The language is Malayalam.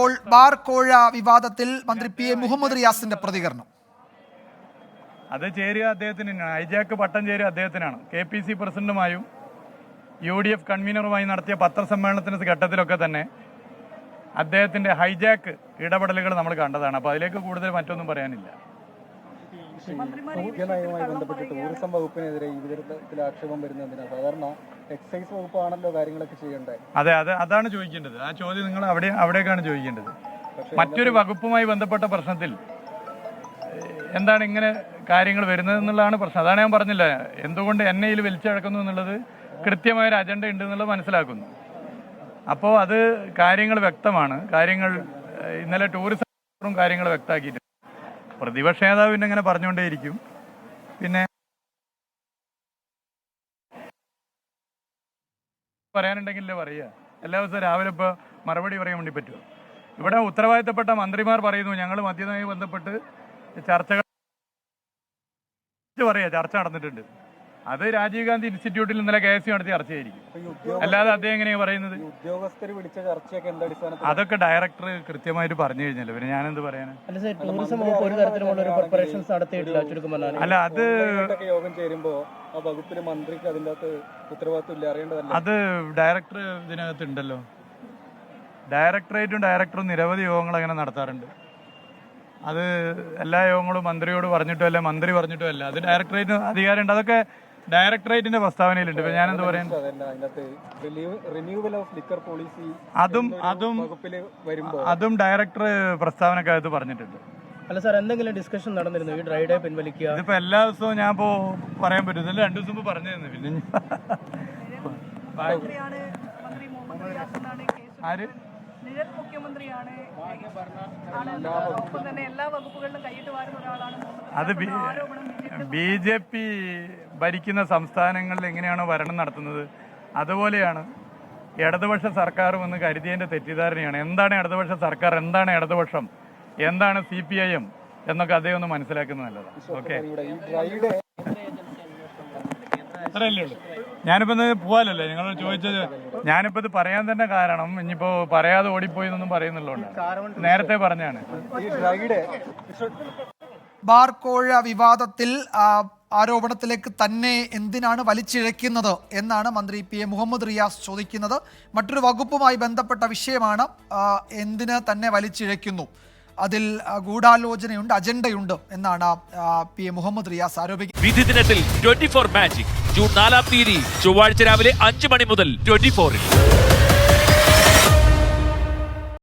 ഇപ്പോൾ ബാർ കോഴ വിവാദത്തിൽ മന്ത്രി പി എ മുഹമ്മദ് റിയാസിന്റെ പ്രതികരണം. അത് ചേരുക അദ്ദേഹത്തിന് ഹൈജാക്ക് പട്ടം ചേരുക അദ്ദേഹത്തിനാണ്. KPC പ്രസിഡന്റുമായും UDF കൺവീനറുമായി നടത്തിയ പത്രസമ്മേളനത്തിന്റെ ഘട്ടത്തിലൊക്കെ തന്നെ അദ്ദേഹത്തിന്റെ ഹൈജാക്ക് ഇടപെടലുകൾ നമ്മൾ കണ്ടതാണ്. അപ്പോൾ അതിലേക്ക് കൂടുതൽ മറ്റൊന്നും പറയാനില്ല. നയവുമായി ബന്ധപ്പെട്ട് ടൂറിസം വകുപ്പിനെതിരെ ഈ വിധത്തിൽ ആക്ഷേപം വരുന്നതിന് സാധാരണ എക്സൈസ് വകുപ്പാണല്ലോ കാര്യങ്ങളൊക്കെ ചെയ്യേണ്ടത്. അതെ, അതാണ് ചോദിക്കേണ്ടത്. ആ ചോദ്യം നിങ്ങൾ അവിടേക്കാണ് ചോദിക്കേണ്ടത്. മറ്റൊരു വകുപ്പുമായി ബന്ധപ്പെട്ട പ്രശ്നത്തിൽ എന്താണ് ഇങ്ങനെ കാര്യങ്ങൾ വരുന്നത് എന്നുള്ളതാണ് പ്രശ്നം. അതാണ് ഞാൻ പറഞ്ഞില്ല, എന്തുകൊണ്ട് എന്നെ ഇതിൽ വലിച്ചഴക്കുന്നു എന്നുള്ളത് കൃത്യമായൊരു അജണ്ട ഉണ്ട് എന്നുള്ളത് മനസ്സിലാക്കുന്നു. അപ്പോൾ അത് കാര്യങ്ങൾ വ്യക്തമാണ്. കാര്യങ്ങൾ ഇന്നലെ ടൂറിസം കാര്യങ്ങൾ വ്യക്തമാക്കിയിട്ടുണ്ട്. പ്രതിപക്ഷ നേതാവ് പിന്നെ ഇങ്ങനെ പറഞ്ഞുകൊണ്ടേയിരിക്കും. പിന്നെ പറയാനുണ്ടെങ്കിലേ പറയുക. എല്ലാ ദിവസവും രാവിലെ ഇപ്പോൾ മറുപടി പറയാൻ വേണ്ടി പറ്റുമോ? ഇവിടെ ഉത്തരവാദിത്തപ്പെട്ട മന്ത്രിമാർ പറയുന്നു ഞങ്ങൾ മദ്യവുമായി ബന്ധപ്പെട്ട് ചർച്ച നടന്നിട്ടുണ്ട്. അത് രാജീവ് ഗാന്ധി ഇൻസ്റ്റിറ്റ്യൂട്ടിൽ ഇന്നലെ KSU നടത്തിയ ചർച്ചയായിരിക്കും. അല്ലാതെ അദ്ദേഹം എങ്ങനെയാണ് പറയുന്നത്? ഉദ്യോഗസ്ഥർ വിളിച്ച ചർച്ചയൊക്കെ എന്താ അടിസ്ഥാനത്തിൽ? അതൊക്കെ ഡയറക്ടർ കൃത്യമായിട്ട് പറഞ്ഞു കഴിഞ്ഞല്ലോ, പിന്നെ ഞാനെന്ത് പറയാനാ? അല്ല, അത് യോഗം ചേരുമ്പോ ആ വകുപ്പിലെ മന്ത്രിക്ക് അതിന്റെ അകത്ത് ഉത്തരവാദിത്വം ഇല്ല, അറിയേണ്ടതല്ല. അത് ഡയറക്ടർ ഇതിനകത്ത് ഉണ്ടല്ലോ. ഡയറക്ടറും നിരവധി യോഗങ്ങൾ അങ്ങനെ നടത്താറുണ്ട്. അത് എല്ലാ യോഗങ്ങളും മന്ത്രിയോട് പറഞ്ഞിട്ടുമല്ല, മന്ത്രി പറഞ്ഞിട്ടുമല്ല. അത് ഡയറക്ടറേറ്റിന് അധികാരമുണ്ട്. അതൊക്കെ ഡയറക്ടറേറ്റിന്റെ പ്രസ്താവനയിലുണ്ട്. ഇപ്പൊ ഞാനെന്ത് പറയാൻ, അതും ഡയറക്ടർ പ്രസ്താവനക്കകത്ത് പറഞ്ഞിട്ടുണ്ട്. അല്ല സാർ, എന്തെങ്കിലും ഡിസ്കഷൻ നടന്നിരുന്നു ഈ ഡ്രൈ ഡേ പിൻവലിക്കുക? ഇതിപ്പോ എല്ലാ ദിവസവും ഞാൻ ഇപ്പോ പറയാൻ പറ്റുന്നില്ല. 2 ദിവസം മുമ്പ് പറഞ്ഞിരുന്നു. പിന്നെ ആര് മുഖ്യമന്ത്രിയാണ്, അത് BJP ഭരിക്കുന്ന സംസ്ഥാനങ്ങളിൽ എങ്ങനെയാണോ ഭരണം നടത്തുന്നത് അതുപോലെയാണ് ഇടതുപക്ഷ സർക്കാരും എന്ന് കരുതിയതിന്റെ തെറ്റിദ്ധാരണയാണ്. എന്താണ് ഇടതുപക്ഷ സർക്കാർ, എന്താണ് ഇടതുപക്ഷം, എന്താണ് CPIM എന്നൊക്കെ അദ്ദേഹം ഒന്ന് മനസ്സിലാക്കുന്നത് നല്ലതാണ്. ഓക്കെ, അത്രയല്ലേ ഉള്ളൂ. ഞാനിപ്പോ പോവാലല്ലേ നിങ്ങളോട് ചോദിച്ചത്. ഞാനിപ്പോ ഇത് പറയാൻ തന്നെ കാരണം ഇനിയിപ്പോ പറയാതെ ഓടിപ്പോയി എന്നൊന്നും പറയുന്നുള്ളതുകൊണ്ട് നേരത്തെ പറഞ്ഞാണ്. ബാർ കോഴ വിവാദത്തിൽ ആരോപണത്തിലേക്ക് തന്നെ എന്തിനാണ് വലിച്ചിഴക്കുന്നത് എന്നാണ് മന്ത്രി പി എ മുഹമ്മദ് റിയാസ് ചോദിക്കുന്നത്. മറ്റൊരു വകുപ്പുമായി ബന്ധപ്പെട്ട വിഷയമാണ്. എന്തിന് തന്നെ വലിച്ചിഴയ്ക്കുന്നു, അതിൽ ഗൂഢാലോചനയുണ്ട്, അജണ്ടയുണ്ട് എന്നാണ് പി എ മുഹമ്മദ് റിയാസ് ആരോപിക്കുന്നത്. വിധി ദിനത്തിൽ 24 മാജിക് ജൂൺ 4 ചൊവ്വാഴ്ച രാവിലെ 5 മണി മുതൽ 24-ൽ.